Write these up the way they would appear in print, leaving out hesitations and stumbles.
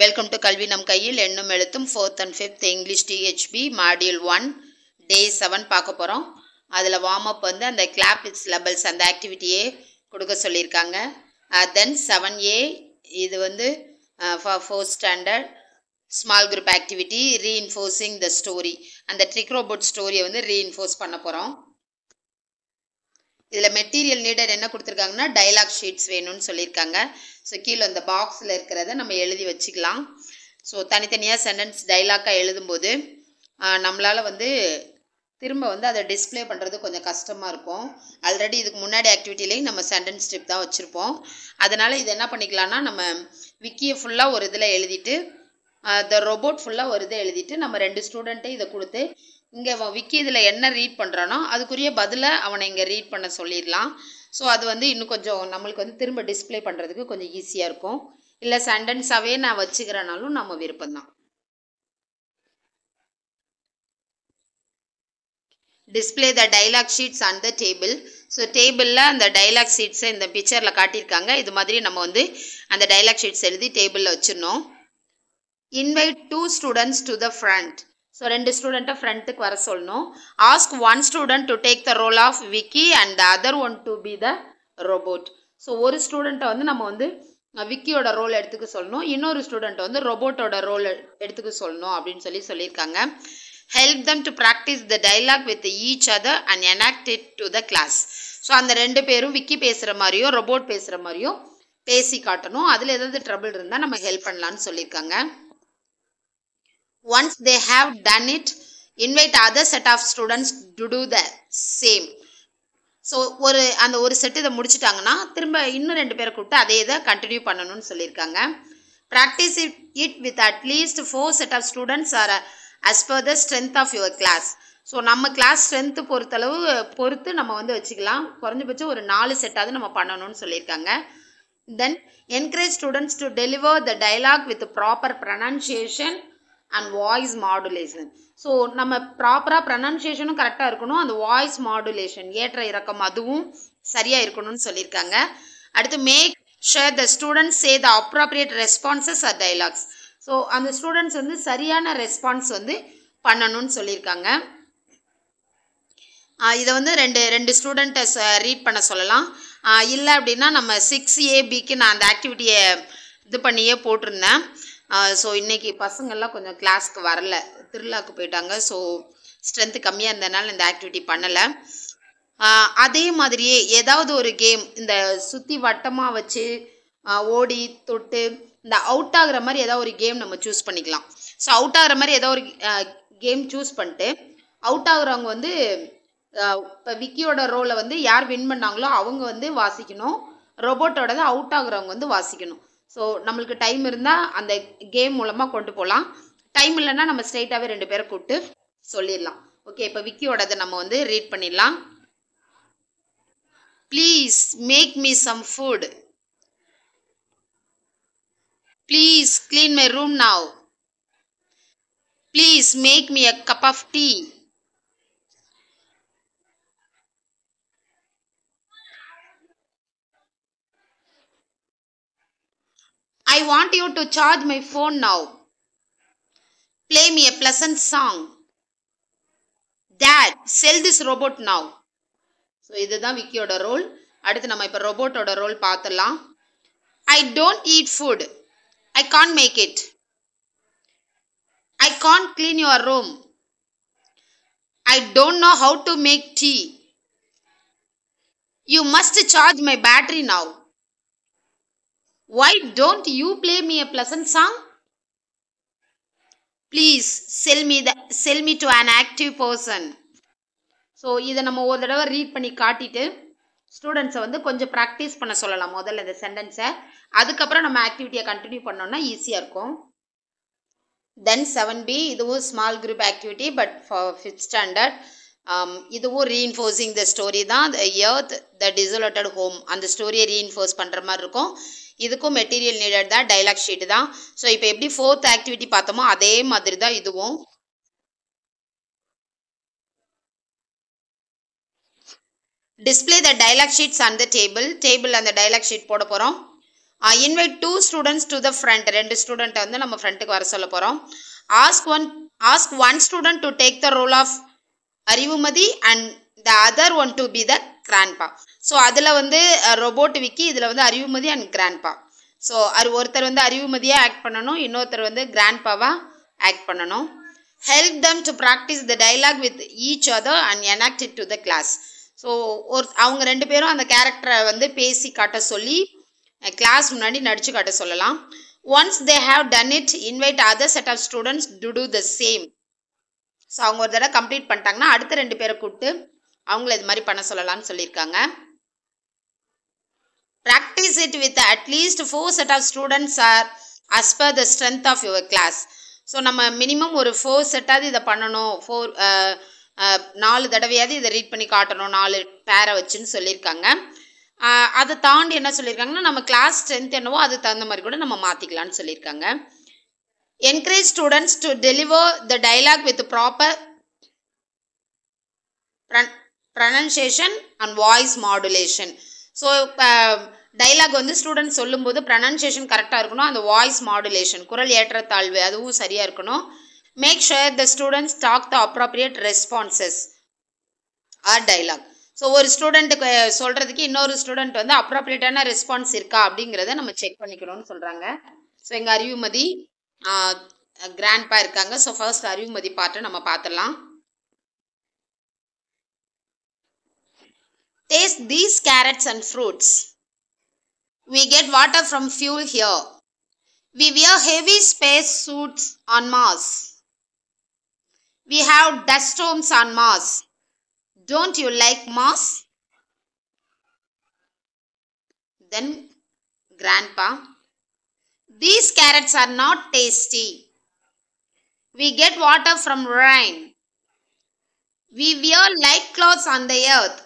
Welcome to Kalvi Nam Kaiyil Ennum Elutthum 4th and 5th English THB Module 1 Day 7 பார்க்க போறோம். அதுல warm up வந்து அந்த clap its levels அந்த ஆக்டிவிட்டியே கொடுக்க சொல்லிருக்காங்க. Then 7A இது வந்து for 4th standard small group activity reinforcing the story. அந்த trick robot story வந்து reinforce பண்ண போறோம். இதுல மெட்டீரியல் நீடட் என்ன கொடுத்திருக்காங்கன்னா டயலாக் ஷீட்ஸ் வேணும்னு சொல்லியிருக்காங்க. ஸோ கீழே அந்த பாக்ஸில் இருக்கிறத நம்ம எழுதி வச்சுக்கலாம். ஸோ தனித்தனியாக சென்டென்ஸ் டைலாக்காக எழுதும்போது நம்மளால் வந்து திரும்ப வந்து அதை டிஸ்பிளே பண்ணுறது கொஞ்சம் கஷ்டமாக இருக்கும். ஆல்ரெடி இதுக்கு முன்னாடி ஆக்டிவிட்டிலையும் நம்ம சென்டென்ஸ் ஸ்ட்ரிப் தான் வச்சுருப்போம். அதனால் இது என்ன பண்ணிக்கலாம்னா நம்ம விக்கியை ஃபுல்லாக ஒரு இதில் எழுதிட்டு த ரோபோட் ஃபுல்லாக ஒரு இதை எழுதிட்டு நம்ம 2 ஸ்டூடெண்ட்டை இதை கொடுத்து இங்கே விக்கி இதில் என்ன ரீட் பண்ணுறானோ அதுக்குரிய பதிலை அவனை இங்கே ரீட் பண்ண சொல்லிடலாம். ஸோ அது வந்து இன்னும் கொஞ்சம் நம்மளுக்கு வந்து திரும்ப டிஸ்பிளே பண்ணுறதுக்கு கொஞ்சம் ஈஸியாக இருக்கும். இல்லை சென்டென்ஸாகவே நான் வச்சுக்கிறனாலும் நம்ம விருப்பம்தான். Display the dialogue sheets on the table. So டேபிளில் அந்த டைலாக் ஷீட்ஸை இந்த பிக்சரில் காட்டியிருக்காங்க. இது மாதிரி நம்ம வந்து அந்த டைலாக் ஷீட்ஸ் எழுதி டேபிளில் வச்சிடணும். Invite 2 students to the front. So 2 ஸ்டூடெண்ட்டை ஃப்ரண்ட்டுக்கு வர சொல்லணும். Ask 1 student to take the role of Vicky and the other one to be the robot. So ஒரு ஸ்டூடெண்ட்டை வந்து நம்ம வந்து விக்கியோட ரோல் எடுத்துக்க சொல்லணும், இன்னொரு ஸ்டூடெண்ட் வந்து ரோபோட்டோட ரோல் எடுத்துக்க சொல்லணும் அப்படின்னு சொல்லியிருக்காங்க. Help them to practise the dialogue with each other and enact it to the class. So அந்த 2 பேரும் விக்கி பேசுகிற மாதிரியோ ரோபோட் பேசுகிற மாதிரியோ பேசி காட்டணும். அதில் ஏதாவது ட்ரபிள் இருந்தால் நம்ம ஹெல்ப் பண்ணலான்னு சொல்லியிருக்காங்க. Once they have done it, invite other set of students to do the same. So அந்த ஒரு செட்டு இதை முடிச்சுட்டாங்கன்னா திரும்ப இன்னும் 2 பேரை கூப்பிட்டு அதே இதை கண்டினியூ பண்ணணும்னு சொல்லியிருக்காங்க. Practise it with at least 4 set of students or as per the strength of your class. So நம்ம கிளாஸ் ஸ்ட்ரென்த்து பொறுத்து நம்ம வந்து வச்சுக்கலாம். குறைஞ்சபட்சம் ஒரு 4 செட்டாவது நம்ம பண்ணணும்னு சொல்லியிருக்காங்க. Then encourage students to deliver the dialogue with proper pronunciation and voice modulation. So நம்ம ப்ராப்பராக ப்ரனன்சியேஷனும் கரெக்டாக இருக்கணும், அந்த வாய்ஸ் மாடுலேஷன் ஏற்ற இறக்கம் அதுவும் சரியாக இருக்கணும்னு சொல்லியிருக்காங்க. அடுத்து make sure the students say the appropriate responses or dialogues. So அந்த ஸ்டூடெண்ட்ஸ் வந்து சரியான ரெஸ்பான்ஸ் வந்து பண்ணணும்னு சொல்லியிருக்காங்க. இதை வந்து ரெண்டு ஸ்டூடெண்ட்டை ரீட் பண்ண சொல்லலாம். இல்லை அப்படின்னா நம்ம 6ABக்கு நான் அந்த ஆக்டிவிட்டியை இது பண்ணியே போட்டிருந்தேன். ஸோ இன்றைக்கி பசங்கள்லாம் கொஞ்சம் கிளாஸ்க்கு வரல, திருவிழாவுக்கு போயிட்டாங்க. ஸோ ஸ்ட்ரென்த்து கம்மியாக இருந்ததுனால இந்த ஆக்டிவிட்டி பண்ணலை. அதே மாதிரியே ஏதாவது ஒரு கேம் இந்த சுற்றி வட்டமாக வச்சு ஓடி தொட்டு இந்த அவுட் ஆகிற மாதிரி ஏதாவது ஒரு கேம் நம்ம சூஸ் பண்ணிக்கலாம். ஸோ அவுட் ஆகிற மாதிரி ஏதோ ஒரு கேம் சூஸ் பண்ணிட்டு அவுட் ஆகுறவங்க வந்து இப்போ விக்கியோட ரோலை வந்து யார் வின் பண்ணாங்களோ அவங்க வந்து வாசிக்கணும், ரோபோட்டோட அவுட் ஆகுறவங்க வந்து வாசிக்கணும். ஸோ நம்மளுக்கு டைம் இருந்தால் அந்த கேம் மூலமாக கொண்டு போகலாம், டைம் இல்லைன்னா நம்ம ஸ்ட்ரைட்டாகவே 2 பேரை கூப்பிட்டு சொல்லிடலாம். ஓகே, இப்போ விக்கியோடதை நம்ம வந்து ரீட் பண்ணிடலாம். Please make me some food. Please clean my room now. Please make me a cup of tea. I want you to charge my phone now. Play me a pleasant song. Dad, sell this robot now. So இதுதான் விக்கியோட role. அடுத்து நம்ம இப்போ ரோபோட்டோட role பார்த்துடலாம். I don't eat food. I can't make it. I can't clean your room. I don't know how to make tea. You must charge my battery now. Why don't you play me a pleasant song? Please sell me to an active person. So இதை நம்ம ஒரு தடவை read பண்ணி காட்டிட்டு ஸ்டூடெண்ட்ஸை வந்து கொஞ்சம் practice பண்ண சொல்லலாம் முதல்ல இந்த சென்டென்ஸை. அதுக்கப்புறம் நம்ம ஆக்டிவிட்டியை கண்டினியூ பண்ணோம்னா ஈஸியாக இருக்கும். தென் 7B இதுவும் small group activity but for 5th standard. இதுவும் ரீஇன்ஃபோர்ஸிங் த ஸ்டோரி தான். த எர்த் த டிசோலேட்டட் ஹோம் அந்த ஸ்டோரியை ரீஇன்ஃபோர்ஸ் பண்ணுற மாதிரி இருக்கும். இதுக்கும் மெட்டீரியல் நீடட் தான், டைலாக் ஷீட்டு தான். ஸோ இப்போ எப்படி 4th ஆக்டிவிட்டி பார்த்தோமோ அதே மாதிரி தான் இதுவும். Display the dialogue sheets on the table. அந்த டைலாக் ஷீட் போட போகிறோம். Invite 2 students to the front. 2 ஸ்டூடெண்ட்டை வந்து நம்ம ஃப்ரண்ட்டுக்கு வர சொல்ல போகிறோம். Ask one student to take the role of Arivumathi and the other one to be the grandpa. So அதில் வந்து ரோபோட் விக்கி, இதில் வந்து அறிவுமதி அண்ட் கிராண்ட்பா. ஸோ ஒருத்தர் வந்து அறிவுமதியாக ஆக்ட் பண்ணணும், இன்னொருத்தர் வந்து கிராண்ட்பாவாக ஆக்ட் பண்ணணும். Help them to practise the dialogue with each other and enact it to the class. So அவங்க 2 பேரும் அந்த கேரக்டரை வந்து பேசி காட்ட சொல்லி கிளாஸ் முன்னாடி நடிச்சு காட்ட சொல்லலாம். Once they have done it, invite other set of students to do the same. So அவங்க ஒரு தடவை கம்ப்ளீட் பண்ணிட்டாங்கன்னா அடுத்த 2 பேரை கூப்பிட்டு அவங்கள இது மாதிரி பண்ண சொல்லலாம்னு சொல்லியிருக்காங்க. Practise it with at least 4 set of students or as per the strength of your class. So நம்ம மினிமம் ஒரு 4 செட்டாவது இதை பண்ணணும், 4 தடவையாவது இதை ரீட் பண்ணி காட்டணும், 4 பேரை வச்சுன்னு சொல்லியிருக்காங்க. அதை தாண்டி என்ன சொல்லியிருக்காங்கன்னா நம்ம கிளாஸ் ஸ்ட்ரென்த் என்னவோ அதுக்கு தகுந்த மாதிரி கூட நம்ம மாற்றிக்கலான்னு சொல்லியிருக்காங்க. Encourage students to deliver the dialogue with proper pronunciation and voice modulation. So dialogue வந்து ஸ்டூடெண்ட்ஸ் சொல்லும்போது ப்ரனன்சியேஷன் கரெக்டாக இருக்கணும், அந்த வாய்ஸ் மாடுலேஷன் குரல் ஏற்றத்தாழ்வு அதுவும் சரியாக இருக்கணும். Make sure the students talk the appropriate responses or dialogue. So ஒரு ஸ்டூடெண்ட்டுக்கு சொல்கிறதுக்கு இன்னொரு ஸ்டூடெண்ட் வந்து அப்ராப்ரியேட்டான ரெஸ்பான்ஸ் இருக்கா அப்படிங்கிறத நம்ம செக் பண்ணிக்கணும்னு சொல்கிறாங்க. ஸோ எங்கள் அறிவுமதி கிராண்ட்பா இருக்காங்க. ஸோ ஃபர்ஸ்ட் அறிவுமதி பார்ட்டு நம்ம பார்த்துடலாம். Taste these carrots and fruits. We get water from fuel here. We wear heavy space suits on Mars. We have dust storms on Mars. Don't you like Mars? Then Grandpa, these carrots are not tasty. We get water from rain. We wear light clothes on the earth.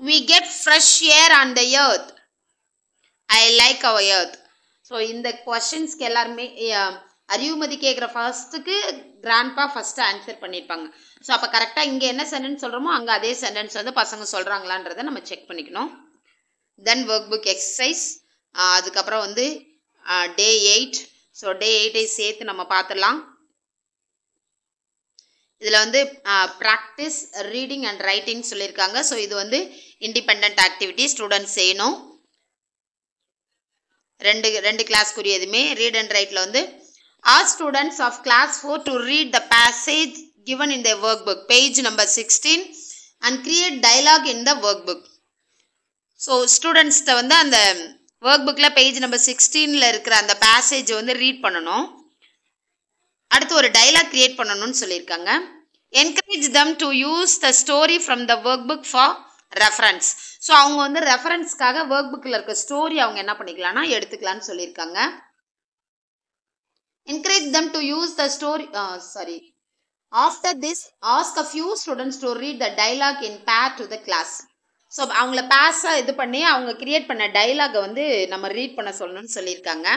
We get fresh air on the earth. I like our earth. So இந்த கொஷின்ஸ்க்கு எல்லாருமே அறிவுமதி கேட்குற ஃபர்ஸ்ட்டுக்கு grandpa first answer பண்ணியிருப்பாங்க. So அப்போ கரெக்டாக இங்கே என்ன sentence சொல்கிறோமோ அங்கே அதே சென்டென்ஸ் வந்து பசங்க சொல்கிறாங்களான்றதை நம்ம செக் பண்ணிக்கணும். தென் ஒர்க் புக் எக்ஸசைஸ், அதுக்கப்புறம் வந்து டே 8. ஸோ டே 8 சேர்த்து நம்ம பார்த்துடலாம். இதில் வந்து ப்ராக்டிஸ் ரீடிங் அண்ட் ரைட்டிங் சொல்லியிருக்காங்க. ஸோ இது வந்து இண்டிபெண்ட் ஆக்டிவிட்டி ஸ்டூடெண்ட்ஸ் செய்யணும். ரெண்டு கிளாஸ்க்குரியதுமே ரீட் அண்ட் ரைட்டில் வந்து all students of class 4 to read the passage given in the workbook, page number 16 and create dialogue in the workbook. So ஸ்டூடெண்ட்ஸ்கிட்ட வந்து அந்த ஒர்க் புக்கில் பேஜ் நம்பர் 16ல் இருக்கிற அந்த பேசேஜை வந்து ரீட் பண்ணணும். அடுத்து ஒரு டைலாக் கிரியேட் பண்ணணும்னு சொல்லியிருக்காங்க. Encourage them to use the story from the work book for reference. So அவங்க வந்து ரெஃபரன்ஸ்க்காக ஒர்க் புக்கில் இருக்க ஸ்டோரி அவங்க என்ன பண்ணிக்கலாம்னா எடுத்துக்கலான்னு சொல்லியிருக்காங்க. Encourage them to use the story after this ask a few students to read the dialogue in pair to the class. So அவங்கள பேஸாக இது பண்ணி அவங்க கிரியேட் பண்ண டைலாகை வந்து நம்ம ரீட் பண்ண சொல்லணும்னு சொல்லியிருக்காங்க.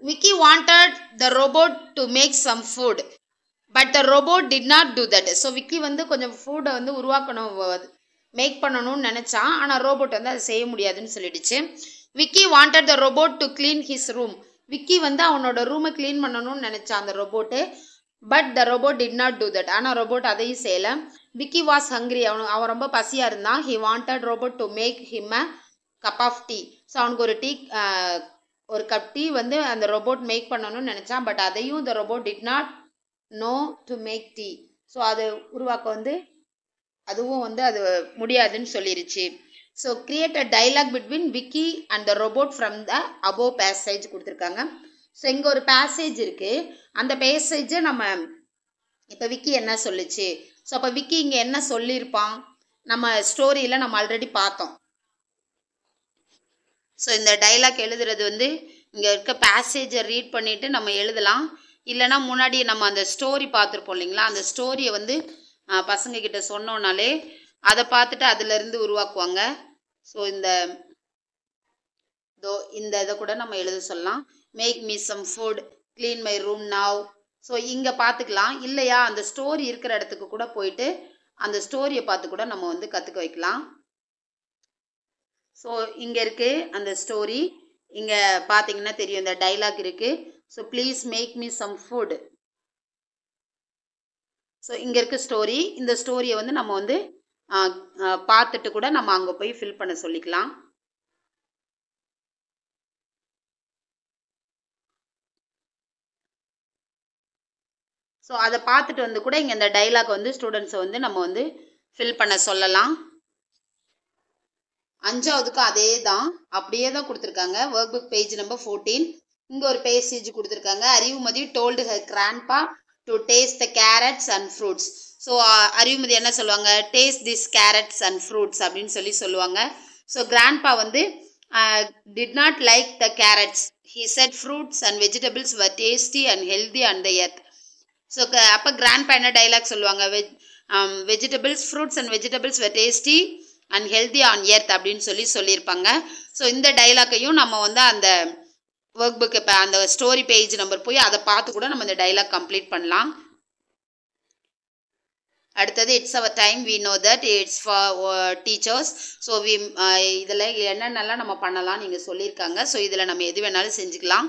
Vicky wanted the robot to make some food, but the robot did not do that. So Vicky வந்து கொஞ்சம் ஃபுட்டை வந்து உருவாக்கணும், மேக் பண்ணணும்னு நினச்சான். ஆனால் ரோபோட் வந்து அதை செய்ய முடியாதுன்னு சொல்லிடுச்சு. Vicky wanted the robot to clean his room. Vicky வந்து அவனோட ரூமை க்ளீன் பண்ணணும்னு நினச்சான் அந்த robot. But the robot did not do that. ஆனால் ரோபோட் அதையும் செய்யலை. Vicky was hungry. அவன் ரொம்ப பசியாக இருந்தான். He wanted robot to make him a cup of tea. So அவனுக்கு ஒரு கப் டீ வந்து அந்த ரோபோட் மேக் பண்ணணும்னு நினச்சான். பட் அதையும் இந்த robot did not know to make tea. So அது உருவாக்க வந்து அதுவும் வந்து அது முடியாதுன்னு சொல்லிருச்சு. So create a dialogue between Vicky and the robot from the above passage கொடுத்துருக்காங்க. ஸோ இங்கே ஒரு பேசேஜ் இருக்குது. அந்த பேசேஜை நம்ம இப்போ விக்கி என்ன சொல்லுச்சு. ஸோ அப்போ விக்கி இங்கே என்ன சொல்லியிருப்பான் நம்ம ஸ்டோரியில் நம்ம ஆல்ரெடி பார்த்தோம். ஸோ இந்த டைலாக் எழுதுறது வந்து இங்கே இருக்க பேசேஜை ரீட் பண்ணிவிட்டு நம்ம எழுதலாம். இல்லைனா முன்னாடி நம்ம அந்த ஸ்டோரி பார்த்துருப்போம் இல்லைங்களா, அந்த ஸ்டோரியை வந்து பசங்கக்கிட்ட சொன்னோன்னாலே அதை பார்த்துட்டு அதிலேருந்து உருவாக்குவாங்க. ஸோ இந்த இதை கூட நம்ம எழுத சொல்லலாம். Make me some food, clean my room now. So இங்கே பார்த்துக்கலாம். இல்லையா அந்த ஸ்டோரி இருக்கிற இடத்துக்கு கூட போயிட்டு அந்த ஸ்டோரியை பார்த்து கூட நம்ம வந்து கற்றுக்க வைக்கலாம். ஸோ இங்கே இருக்குது அந்த ஸ்டோரி. இங்கே பார்த்தீங்கன்னா தெரியும் இந்த டைலாக் இருக்குது. So please make me some food. So இங்கே இருக்க ஸ்டோரி. இந்த ஸ்டோரியை வந்து நம்ம வந்து பார்த்துட்டு கூட நம்ம அங்கே போய் ஃபில் பண்ண சொல்லிக்கலாம். ஸோ அதை பார்த்துட்டு வந்து கூட இங்கே இந்த டைலாக் வந்து ஸ்டூடெண்ட்ஸை வந்து நம்ம வந்து ஃபில் பண்ண சொல்லலாம். 5ஆவதுக்கு அதே தான், அப்படியே தான் கொடுத்துருக்காங்க. Work book page number 14. இங்கே ஒரு பேசேஜ் கொடுத்துருக்காங்க. Arivumathi told her grandpa to taste the carrots and fruits. So Arivumathi என்ன சொல்லுவாங்க, taste this carrots and fruits அப்படின்னு சொல்லுவாங்க. ஸோ கிராண்ட்பா வந்து did not like the carrots. He said fruits and vegetables were tasty and healthy and the earth. So அப்போ grandpa என்ன dialogue சொல்லுவாங்க, vegetables fruits and vegetables were tasty and healthy on earth அப்படின்னு சொல்லியிருப்பாங்க. So இந்த டைலாக்கையும் நம்ம வந்து அந்த work book இப்போ அந்த ஸ்டோரி பேஜ் நம்பர் போய் அதை பார்த்து கூட நம்ம இந்த டைலாக் கம்ப்ளீட் பண்ணலாம். அடுத்தது it's our time, we know that it's for teachers. So இதில் என்னென்னலாம் நம்ம பண்ணலாம் நீங்கள் சொல்லியிருக்காங்க. ஸோ இதில் நம்ம எது வேணாலும் செஞ்சுக்கலாம்.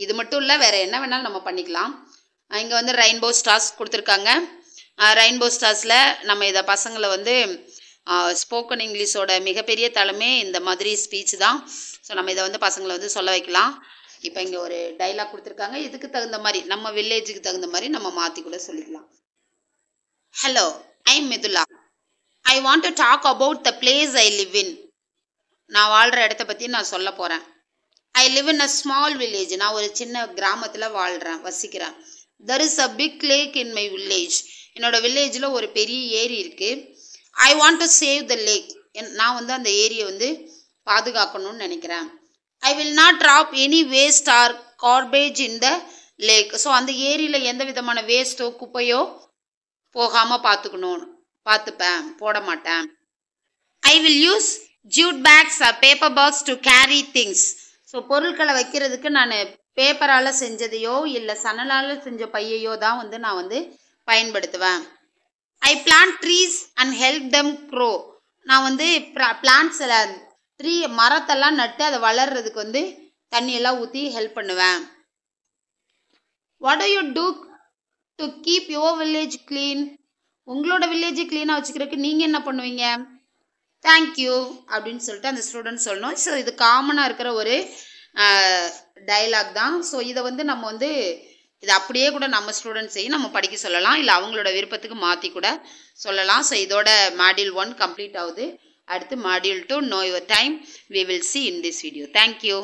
இது மட்டும் இல்லை, வேறு என்ன வேணாலும் நம்ம பண்ணிக்கலாம். இங்கே வந்து ரெயின்போ ஸ்டார்ஸ் கொடுத்துருக்காங்க. ரெயின்போ ஸ்டார்ஸில் நம்ம இதை பசங்களை வந்து ஸ்போக்கன் இங்கிலீஷோட மிகப்பெரிய தலைமை இந்த மாதிரி ஸ்பீச் தான். ஸோ நம்ம இதை வந்து பசங்களை வந்து சொல்ல வைக்கலாம். இப்போ இங்கே ஒரு டைலாக் கொடுத்துருக்காங்க. இதுக்கு தகுந்த மாதிரி நம்ம வில்லேஜுக்கு தகுந்த மாதிரி நம்ம மாற்றி கூட சொல்லிக்கலாம். Hello, I'm Mithula. I want to talk about the place I live in. நான் வாழ்கிற இடத்த பற்றி நான் சொல்ல போகிறேன். I live in a small village. நான் ஒரு சின்ன கிராமத்தில் வசிக்கிறேன். There is a big lake in my village. என்னோட வில்லேஜில் ஒரு பெரிய ஏரி இருக்குது. I want to save the lake. நான் வந்து அந்த ஏரியை வந்து பாதுகாக்கணும்னு நினைக்கிறேன். I will not drop any waste or garbage in the lakh. So அந்த ஏரியில் எந்த விதமான வேஸ்ட்டோ குப்பையோ போகாமல் பார்த்துப்பேன், போட மாட்டேன். I will use jute bags or paper box to carry things. So பொருட்களை வைக்கிறதுக்கு நான் பேப்பரால் செஞ்சதையோ இல்லை சணலால் செஞ்ச பையையோ தான் வந்து நான் வந்து பயன்படுத்துவேன். I plant trees and help them grow. நான் வந்து ட்ரீ மரத்தெல்லாம் நட்டு அதை வளர்றதுக்கு வந்து தண்ணியெல்லாம் ஊற்றி ஹெல்ப் பண்ணுவேன். What do you do to keep your village clean? உங்களோட வில்லேஜை க்ளீனாக வச்சுக்கிறதுக்கு நீங்கள் என்ன பண்ணுவீங்க? தேங்க்யூ அப்படின்னு சொல்லிட்டு அந்த ஸ்டூடெண்ட் சொல்லணும். ஸோ இது காமனாக இருக்கிற ஒரு டைலாக் தான். ஸோ இதை வந்து நம்ம வந்து இது அப்படியே கூட நம்ம ஸ்டூடெண்ட்ஸையும் நம்ம படிக்க சொல்லலாம், இல்லை அவங்களோட விருப்பத்துக்கு மாற்றி கூட சொல்லலாம். ஸோ இதோட மாடியூல் 1 கம்ப்ளீட் ஆகுது. அடுத்து module 2 know your time we will see in this video. Thank you.